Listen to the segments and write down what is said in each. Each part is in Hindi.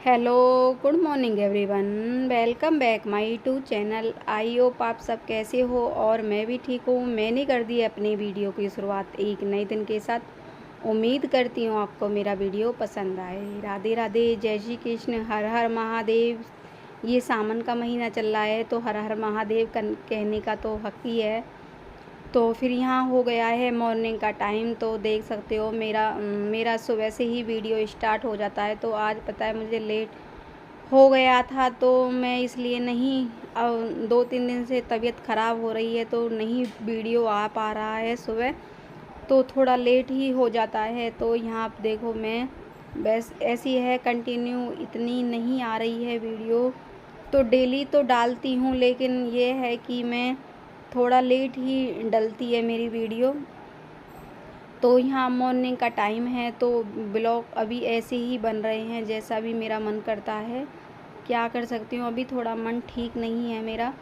Hello, good morning everyone. Welcome back my YouTube channel. I hope आप सब कैसे हो और मैं भी ठीक हूँ। मैंने कर दी अपनी वीडियो की शुरुआत एक नए दिन के साथ। उम्मीद करती हूँ आपको मेरा वीडियो पसंद आए। राधे राधे, जय श्री कृष्ण, हर हर महादेव। ये सावन का महीना चल रहा है तो हर हर महादेव कहने का तो हक ही है। तो फिर यहाँ हो गया है मॉर्निंग का टाइम, तो देख सकते हो मेरा सुबह से ही वीडियो स्टार्ट हो जाता है। तो आज पता है मुझे लेट हो गया था, तो मैं इसलिए नहीं 2-3 दिन से तबीयत ख़राब हो रही है तो नहीं वीडियो आ पा रहा है सुबह, तो थोड़ा लेट ही हो जाता है। तो यहाँ आप देखो मैं बस ऐसी है कंटिन्यू, इतनी नहीं आ रही है वीडियो। तो डेली तो डालती हूँ, लेकिन ये है कि मैं थोड़ा लेट ही डलती है मेरी वीडियो। तो यहाँ मॉर्निंग का टाइम है तो ब्लॉग अभी ऐसे ही बन रहे हैं जैसा भी मेरा मन करता है। क्या कर सकती हूँ, अभी थोड़ा मन ठीक नहीं है मेरा।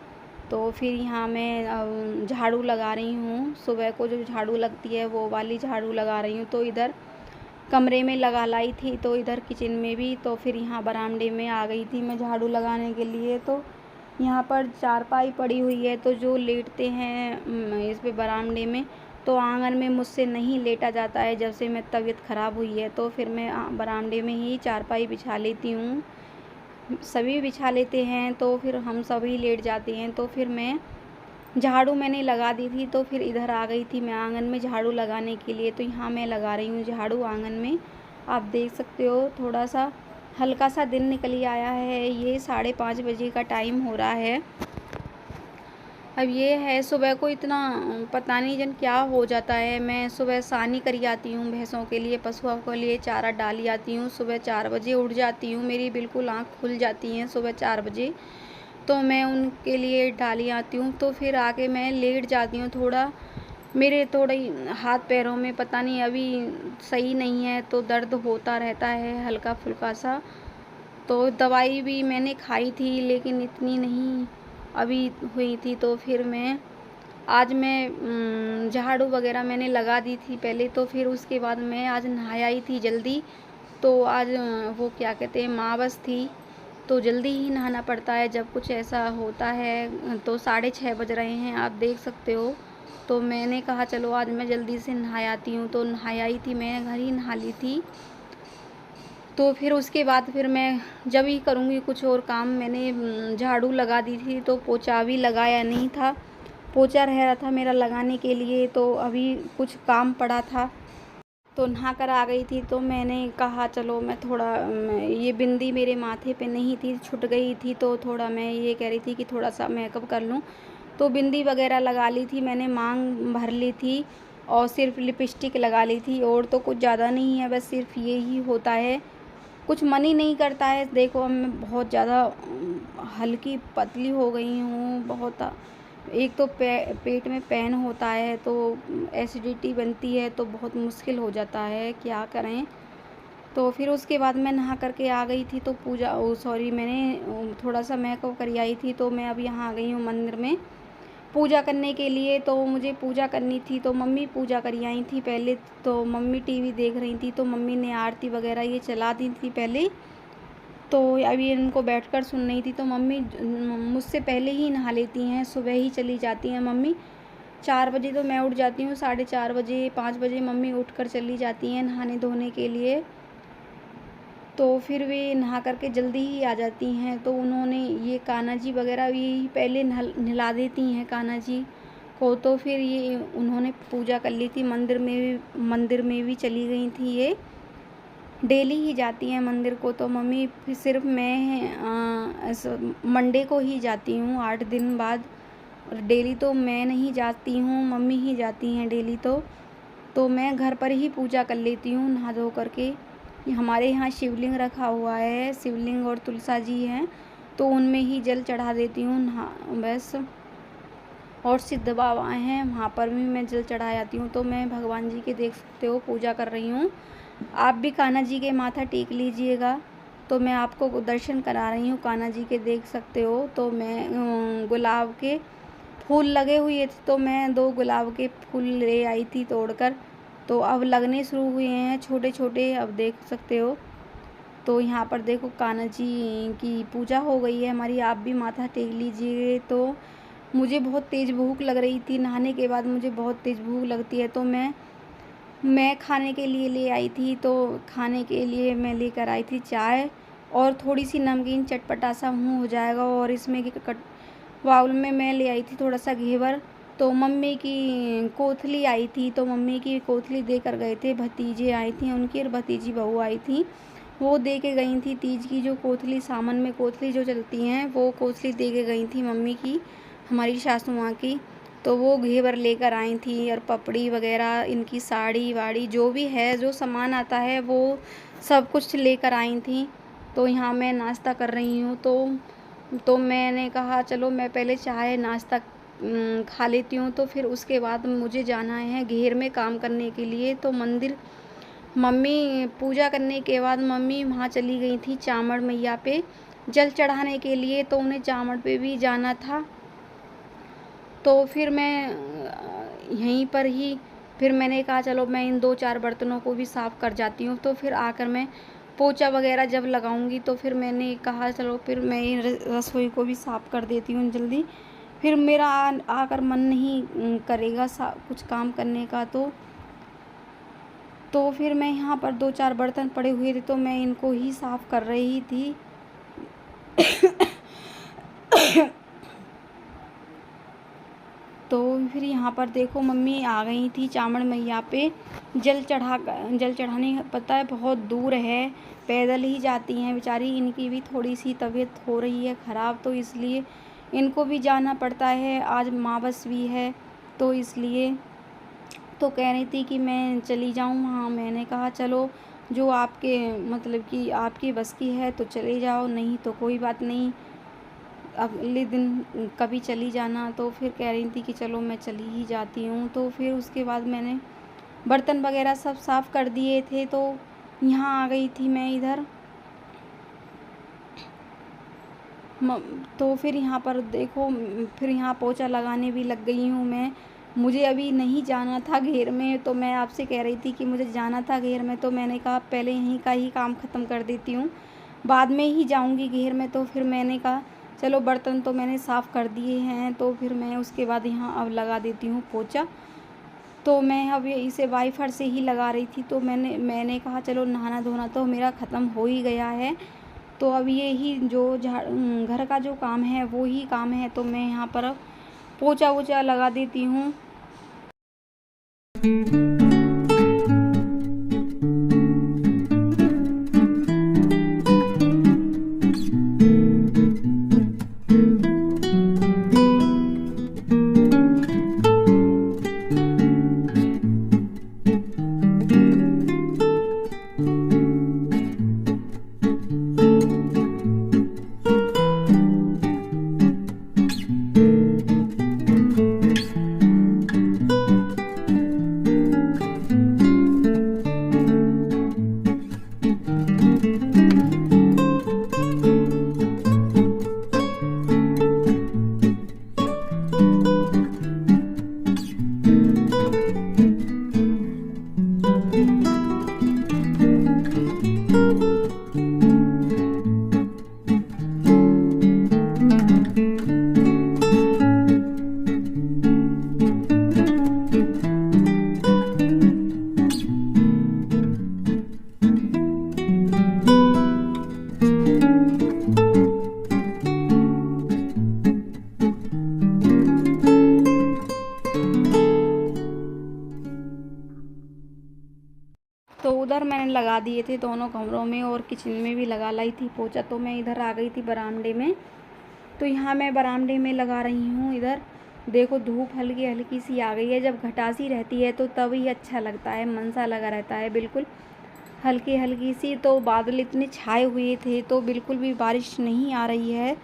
तो फिर यहाँ मैं झाड़ू लगा रही हूँ। सुबह को जो झाड़ू लगती है वो वाली झाड़ू लगा रही हूँ। तो इधर कमरे में लगा लाई थी, तो इधर किचन में भी, तो फिर यहाँ बरामदे में आ गई थी मैं झाड़ू लगाने के लिए। तो यहाँ पर चारपाई पड़ी हुई है, तो जो लेटते हैं इस पे बरामदे में, तो आंगन में मुझसे नहीं लेटा जाता है। जब से मैं तबीयत ख़राब हुई है तो फिर मैं बरामदे में ही चारपाई बिछा लेती हूँ। सभी बिछा लेते हैं तो फिर हम सभी लेट जाते हैं। तो फिर मैं झाड़ू मैंने लगा दी थी, तो फिर इधर आ गई थी मैं आंगन में झाड़ू लगाने के लिए। तो यहाँ मैं लगा रही हूँ झाड़ू आंगन में। आप देख सकते हो थोड़ा सा हल्का सा दिन निकल ही आया है। ये 5:30 बजे का टाइम हो रहा है। अब ये है सुबह को इतना पता नहीं जन क्या हो जाता है। मैं सुबह सानी करी आती हूँ भैंसों के लिए, पशुओं के लिए चारा डाली आती हूँ। सुबह 4 बजे उठ जाती हूँ, मेरी बिल्कुल आँख खुल जाती हैं सुबह 4 बजे। तो मैं उनके लिए डाली आती हूँ। तो फिर आके मैं लेट जाती हूँ थोड़ा। मेरे थोड़े हाथ पैरों में पता नहीं अभी सही नहीं है, तो दर्द होता रहता है हल्का फुल्का सा। तो दवाई भी मैंने खाई थी लेकिन इतनी नहीं अभी हुई थी। तो फिर मैं आज मैं झाड़ू वगैरह मैंने लगा दी थी पहले, तो फिर उसके बाद मैं आज नहाया ही थी जल्दी। तो आज वो क्या कहते हैं अमावस थी, तो जल्दी ही नहाना पड़ता है जब कुछ ऐसा होता है। तो 6:30 बज रहे हैं, आप देख सकते हो। तो मैंने कहा चलो आज मैं जल्दी से नहा आती हूँ, तो नहाया ही थी, मैं घर ही नहा ली थी। तो फिर उसके बाद फिर मैं जब ही करूँगी कुछ और काम। मैंने झाड़ू लगा दी थी तो पोछा भी लगाया नहीं था, पोछा रह रहा था मेरा लगाने के लिए। तो अभी कुछ काम पड़ा था तो नहा कर आ गई थी। तो मैंने कहा चलो मैं थोड़ा ये बिंदी मेरे माथे पे नहीं थी, छूट गई थी, तो थोड़ा मैं ये कह रही थी कि थोड़ा सा मेकअप कर लूँ। तो बिंदी वगैरह लगा ली थी मैंने, मांग भर ली थी और सिर्फ लिपस्टिक लगा ली थी, और तो कुछ ज़्यादा नहीं है, बस सिर्फ ये ही होता है। कुछ मन ही नहीं करता है। देखो अब मैं बहुत ज़्यादा हल्की पतली हो गई हूँ बहुत। एक तो पेट में पेन होता है, तो एसिडिटी बनती है, तो बहुत मुश्किल हो जाता है, क्या करें। तो फिर उसके बाद मैं नहा करके आ गई थी। तो मैंने थोड़ा सा मेकअप कर आई थी। तो मैं अब यहाँ आ गई हूँ मंदिर में पूजा करने के लिए। तो मुझे पूजा करनी थी, तो मम्मी पूजा करी आई थी पहले। तो मम्मी टीवी देख रही थी, तो मम्मी ने आरती वगैरह ये चला दी थी पहले। तो अभी इनको बैठकर सुन रही थी। तो मम्मी मुझसे पहले ही नहा लेती हैं, सुबह ही चली जाती हैं मम्मी। 4 बजे तो मैं उठ जाती हूँ, 4:30 बजे 5 बजे मम्मी उठकर चली जाती हैं नहाने धोने के लिए। तो फिर वे नहा करके जल्दी ही आ जाती हैं। तो उन्होंने ये कान्हा जी वगैरह भी पहले नहला देती हैं कान्हा जी को। तो फिर ये उन्होंने पूजा कर ली थी मंदिर में भी चली गई थी। ये डेली ही जाती हैं मंदिर को। तो मम्मी फिर सिर्फ मैं मंडे को ही जाती हूँ 8 दिन बाद। डेली तो मैं नहीं जाती हूँ, मम्मी ही जाती हैं डेली। तो मैं घर पर ही पूजा कर लेती हूँ नहा धो करके। हमारे यहाँ शिवलिंग रखा हुआ है, शिवलिंग और तुलसा जी हैं, तो उनमें ही जल चढ़ा देती हूँ नहा बस। और सिद्ध बाबा हैं, वहाँ पर भी मैं जल चढ़ा आती हूँ। तो मैं भगवान जी के देख सकते हो पूजा कर रही हूँ। आप भी कान्हा जी के माथा टेक लीजिएगा। तो मैं आपको दर्शन करा रही हूँ कान्हा जी के, देख सकते हो। तो मैं गुलाब के फूल लगे हुए थे, तो मैं 2 गुलाब के फूल ले आई थी तोड़कर। तो अब लगने शुरू हुए हैं छोटे छोटे, अब देख सकते हो। तो यहाँ पर देखो कान्हा जी की पूजा हो गई है हमारी, आप भी माथा टेक लीजिए। तो मुझे बहुत तेज़ भूख लग रही थी, नहाने के बाद मुझे बहुत तेज़ भूख लगती है, तो मैं खाने के लिए ले आई थी। तो खाने के लिए मैं लेकर आई थी चाय और थोड़ी-सी नमकीन, चटपटा-सा मुँह हो जाएगा। और इसमें बाउल में मैं ले आई थी थोड़ा-सा घेवर। तो मम्मी की कोथली आई थी, तो मम्मी की कोथली देकर गए थे, भतीजे आई थी उनकी और भतीजी बहू आई थी, वो दे के गई थी। तीज की जो कोथली, सावन में कोथली जो चलती हैं, वो कोथली दे के गई थी मम्मी की, हमारी सासू माँ की। तो वो घेवर लेकर आई थी और पपड़ी वगैरह, इनकी साड़ी-वाड़ी जो भी है, जो सामान आता है वो सब कुछ लेकर आई थी। तो यहाँ मैं नाश्ता कर रही हूँ। तो मैंने कहा चलो मैं पहले चाय नाश्ता खा लेती हूँ, तो फिर उसके बाद मुझे जाना है घेर में काम करने के लिए। तो मंदिर मम्मी पूजा करने के बाद मम्मी वहाँ चली गई थी चामड़ मैया पे जल चढ़ाने के लिए, तो उन्हें चामड़ पे भी जाना था। तो फिर मैं यहीं पर ही फिर मैंने कहा चलो मैं इन 2-4 बर्तनों को भी साफ़ कर जाती हूँ। तो फिर आकर मैं पोछा वगैरह जब लगाऊंगी, तो फिर मैंने कहा चलो फिर मैं रसोई को भी साफ़ कर देती हूँ जल्दी। फिर मेरा आकर मन नहीं करेगा कुछ काम करने का। तो फिर मैं यहाँ पर 2-4 बर्तन पड़े हुए थे, तो मैं इनको ही साफ़ कर रही थी। तो फिर यहाँ पर देखो मम्मी आ गई थी चामड़ मैया पे जल चढ़ाने। पता है बहुत दूर है, पैदल ही जाती हैं बेचारी, इनकी भी थोड़ी सी तबीयत हो रही है ख़राब, तो इसलिए इनको भी जाना पड़ता है। आज मावस भी है, तो इसलिए तो कह रही थी कि मैं चली जाऊँ। हाँ, मैंने कहा चलो जो आपके मतलब कि आपकी बस की है तो चले जाओ, नहीं तो कोई बात नहीं, अगले दिन कभी चली जाना। तो फिर कह रही थी कि चलो मैं चली ही जाती हूँ। तो फिर उसके बाद मैंने बर्तन वगैरह सब साफ़ कर दिए थे, तो यहाँ आ गई थी मैं इधर। तो फिर यहाँ पर देखो फिर यहाँ पोछा लगाने भी लग गई हूँ मैं। मुझे अभी नहीं जाना था घेर में, तो मैं आपसे कह रही थी कि मुझे जाना था घेर में, तो मैंने कहा पहले यहीं का ही काम ख़त्म कर देती हूँ, बाद में ही जाऊँगी घेर में। तो फिर मैंने कहा चलो बर्तन तो मैंने साफ़ कर दिए हैं, तो फिर मैं उसके बाद यहाँ अब लगा देती हूँ पोछा। तो मैं अब इसे वाइफर से ही लगा रही थी। तो मैंने कहा चलो नहाना धोना तो मेरा ख़त्म हो ही गया है, तो अब ये ही जो घर का जो काम है वो ही काम है। तो मैं यहाँ पर पोछा वोछा लगा देती हूँ। तो उधर मैंने लगा दिए थे दोनों कमरों में और किचन में भी लगा लाई थी पोछा। तो मैं इधर आ गई थी बरामदे में। तो यहाँ मैं बरामदे में लगा रही हूँ। इधर देखो धूप हल्की हल्की सी आ गई है, जब घटासी रहती है तो तभी अच्छा लगता है, मन सा लगा रहता है बिल्कुल हल्की हल्की सी। तो बादल इतने छाए हुए थे तो बिल्कुल भी बारिश नहीं आ रही है,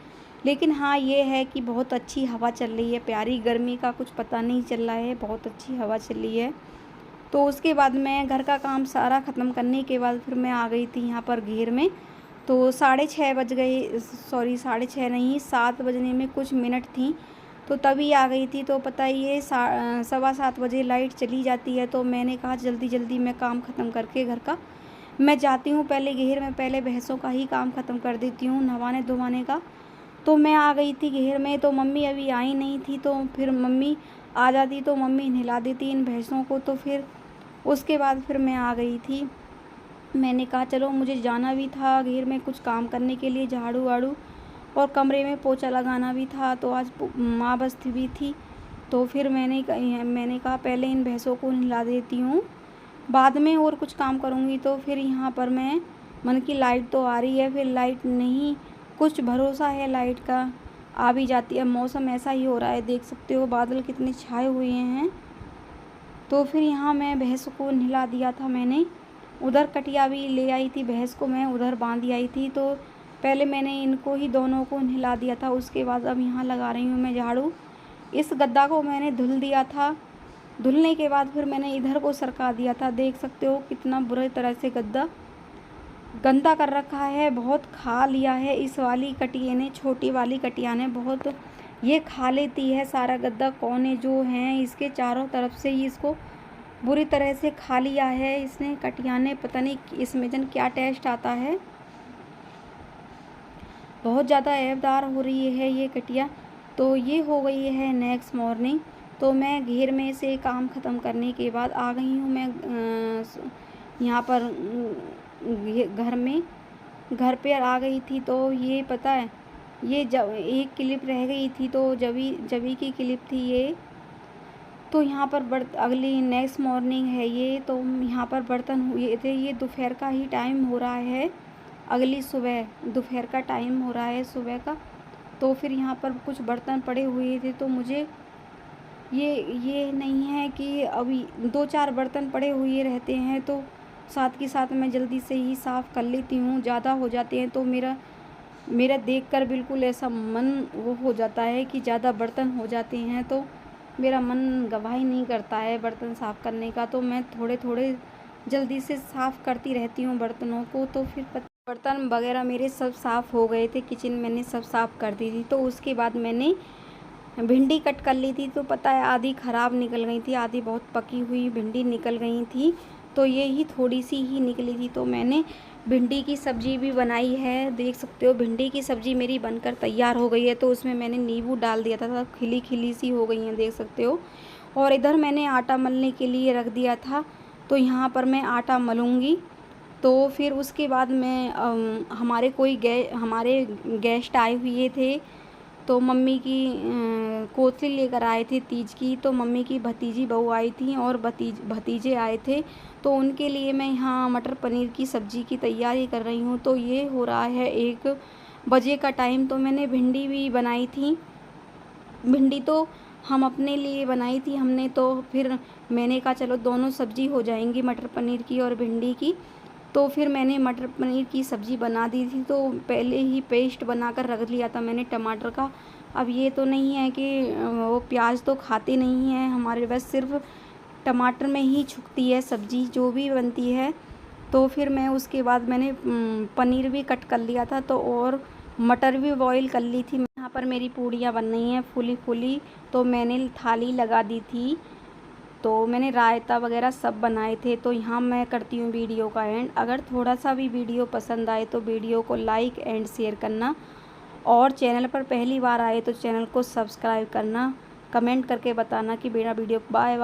लेकिन हाँ ये है कि बहुत अच्छी हवा चल रही है, प्यारी, गर्मी का कुछ पता नहीं चल रहा है, बहुत अच्छी हवा चल रही है। तो उसके बाद मैं घर का काम सारा ख़त्म करने के बाद फिर मैं आ गई थी यहाँ पर घेर में। तो 6:30 बज गए, सॉरी 6:30 नहीं, 7 बजने में कुछ मिनट थी, तो तभी आ गई थी। तो पता ही है 7:15 बजे लाइट चली जाती है, तो मैंने कहा जल्दी जल्दी मैं काम ख़त्म करके घर का मैं जाती हूँ पहले घेर में, पहले भैंसों का ही काम ख़त्म कर देती हूँ, नहवाने धुवाने का। तो मैं आ गई थी घेर में, तो मम्मी अभी आई नहीं थी, तो फिर मम्मी आ जाती तो मम्मी नहला देती इन भैंसों को। तो फिर उसके बाद फिर मैं आ गई थी। मैंने कहा चलो मुझे जाना भी था घेर में कुछ काम करने के लिए, झाड़ू वाड़ू और कमरे में पोछा लगाना भी था। तो आज माँ बस्ती भी थी, तो फिर मैंने कहा पहले इन भैंसों को नहला देती हूँ, बाद में और कुछ काम करूँगी। तो फिर यहाँ पर मैं मन की लाइट तो आ रही है, फिर लाइट नहीं, कुछ भरोसा है लाइट का, आ भी जाती है। मौसम ऐसा ही हो रहा है, देख सकते हो बादल कितने छाए हुए हैं। तो फिर यहाँ मैं भैंस को नहला दिया था मैंने, उधर कटिया भी ले आई थी भैंस को, मैं उधर बांधी आई थी। तो पहले मैंने इनको ही दोनों को नहला दिया था, उसके बाद अब यहाँ लगा रही हूँ मैं झाड़ू। इस गद्दा को मैंने धुल दिया था, धुलने के बाद फिर मैंने इधर को सरका दिया था। देख सकते हो कितना बुरी तरह से गद्दा गंदा कर रखा है, बहुत खा लिया है इस वाली कटिया ने, छोटी वाली कटिया ने बहुत ये खा लेती है सारा गद्दा। कोने जो हैं इसके चारों तरफ से ही इसको बुरी तरह से खा लिया है इसने, कटिया ने। पता नहीं इसमें जन क्या टेस्ट आता है, बहुत ज़्यादा ऐबदार हो रही है ये कटिया। तो ये हो गई है नेक्स्ट मॉर्निंग। तो मैं घेर में से काम ख़त्म करने के बाद आ गई हूँ मैं यहाँ पर घर पे आ गई थी। तो ये पता है ये जब एक क्लिप रह गई थी, तो जभी की क्लिप थी ये। तो यहाँ पर अगली नेक्स्ट मॉर्निंग है ये। तो यहाँ पर बर्तन हुए थे, ये दोपहर का ही टाइम हो रहा है, अगली सुबह दोपहर का टाइम हो रहा है सुबह का। तो फिर यहाँ पर कुछ बर्तन पड़े हुए थे, तो मुझे ये नहीं है कि अभी 2-4 बर्तन पड़े हुए रहते हैं तो साथ के साथ मैं जल्दी से ही साफ़ कर लेती हूँ। ज़्यादा हो जाते हैं तो मेरा देखकर बिल्कुल ऐसा मन वो हो जाता है कि ज़्यादा बर्तन हो जाते हैं, तो मेरा मन गवाही नहीं करता है बर्तन साफ़ करने का। तो मैं थोड़े थोड़े जल्दी से साफ़ करती रहती हूँ बर्तनों को। तो फिर बर्तन वगैरह मेरे सब साफ़ हो गए थे, किचन मैंने सब साफ़ कर दी थी। तो उसके बाद मैंने भिंडी कट कर ली थी। तो पता है आधी ख़राब निकल गई थी, आधी बहुत पकी हुई भिंडी निकल गई थी, तो ये ही थोड़ी सी ही निकली थी। तो मैंने भिंडी की सब्ज़ी भी बनाई है, देख सकते हो भिंडी की सब्ज़ी मेरी बनकर तैयार हो गई है। तो उसमें मैंने नींबू डाल दिया था, खिली खिली सी हो गई हैं देख सकते हो। और इधर मैंने आटा मलने के लिए रख दिया था, तो यहाँ पर मैं आटा मलूँगी। तो फिर उसके बाद मैं हमारे गेस्ट आए हुए थे, तो मम्मी की कोतली लेकर आए थे तीज की। तो मम्मी की भतीजी बहू आई थी और भतीजे आए थे, तो उनके लिए मैं यहाँ मटर पनीर की सब्ज़ी की तैयारी कर रही हूँ। तो ये हो रहा है 1 बजे का टाइम। तो मैंने भिंडी भी बनाई थी, भिंडी तो हम अपने लिए बनाई थी हमने। तो फिर मैंने कहा चलो दोनों सब्ज़ी हो जाएंगी, मटर पनीर की और भिंडी की। तो फिर मैंने मटर पनीर की सब्ज़ी बना दी थी, तो पहले ही पेस्ट बनाकर रख लिया था मैंने टमाटर का। अब ये तो नहीं है कि वो प्याज तो खाते नहीं हैं हमारे, बस सिर्फ टमाटर में ही छुकती है सब्ज़ी जो भी बनती है। तो फिर मैं उसके बाद मैंने पनीर भी कट कर लिया था, तो और मटर भी बॉईल कर ली थी। यहाँ पर मेरी पूड़ियाँ बन रही हैं फूली फूली, तो मैंने थाली लगा दी थी। तो मैंने रायता वगैरह सब बनाए थे। तो यहाँ मैं करती हूँ वीडियो का एंड। अगर थोड़ा सा भी वीडियो पसंद आए तो वीडियो को लाइक एंड शेयर करना, और चैनल पर पहली बार आए तो चैनल को सब्सक्राइब करना, कमेंट करके बताना कि मेरा वीडियो बाय बाय।